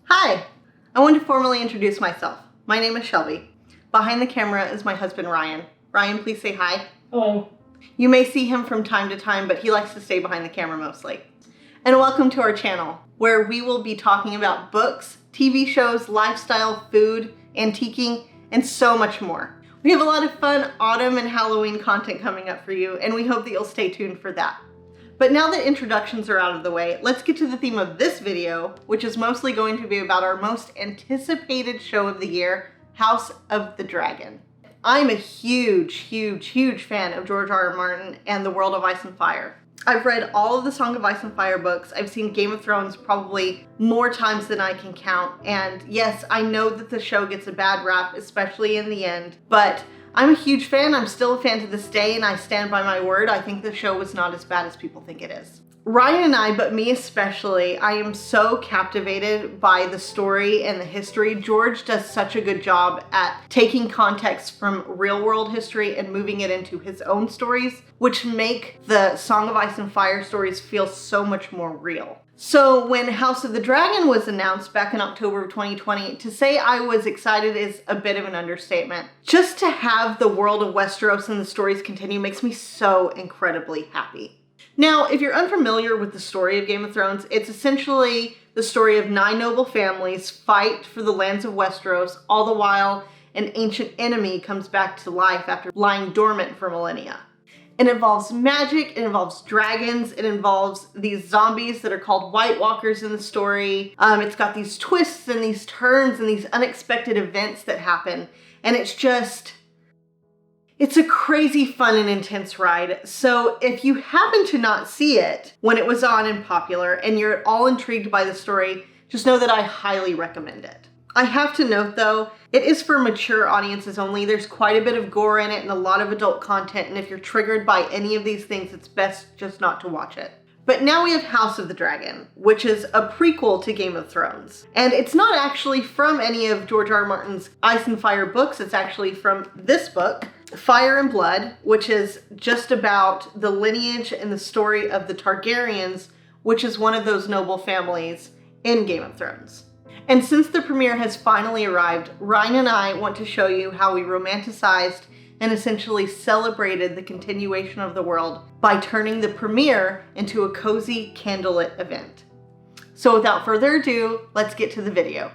Hi! I want to formally introduce myself. My name is Shelby. Behind the camera is my husband, Ryan. Ryan, please say hi. Hello. You may see him from time to time, but he likes to stay behind the camera mostly. And welcome to our channel, where we will be talking about books, TV shows, lifestyle, food, antiquing, and so much more. We have a lot of fun autumn and Halloween content coming up for you, and we hope that you'll stay tuned for that. But now that introductions are out of the way, let's get to the theme of this video, which is mostly going to be about our most anticipated show of the year, House of the Dragon. I'm a huge fan of George R.R. Martin and the world of Ice and Fire. I've read all of the Song of Ice and Fire books. I've seen Game of Thrones probably more times than I can count. And yes, I know that the show gets a bad rap, especially in the end, but I'm a huge fan. I'm still a fan to this day, and I stand by my word. I think the show was not as bad as people think it is. Ryan and I, but me especially, I am so captivated by the story and the history. George does such a good job at taking context from real world history and moving it into his own stories, which make the Song of Ice and Fire stories feel so much more real. So when House of the Dragon was announced back in October of 2020, to say I was excited is a bit of an understatement. Just to have the world of Westeros and the stories continue makes me so incredibly happy. Now, if you're unfamiliar with the story of Game of Thrones, it's essentially the story of 9 noble families fight for the lands of Westeros, all the while an ancient enemy comes back to life after lying dormant for millennia. It involves magic, it involves dragons, it involves these zombies that are called White Walkers in the story. It's got these twists and these turns and these unexpected events that happen. And it's a crazy fun and intense ride. So if you happen to not see it when it was on and popular and you're at all intrigued by the story, just know that I highly recommend it. I have to note though, it is for mature audiences only. There's quite a bit of gore in it and a lot of adult content, and if you're triggered by any of these things, it's best just not to watch it. But now we have House of the Dragon, which is a prequel to Game of Thrones. And it's not actually from any of George R.R. Martin's Ice and Fire books, it's actually from this book, Fire and Blood, which is just about the lineage and the story of the Targaryens, which is one of those noble families in Game of Thrones. And since the premiere has finally arrived, Ryan and I want to show you how we romanticized and essentially celebrated the continuation of the world by turning the premiere into a cozy candlelit event. So without further ado, let's get to the video.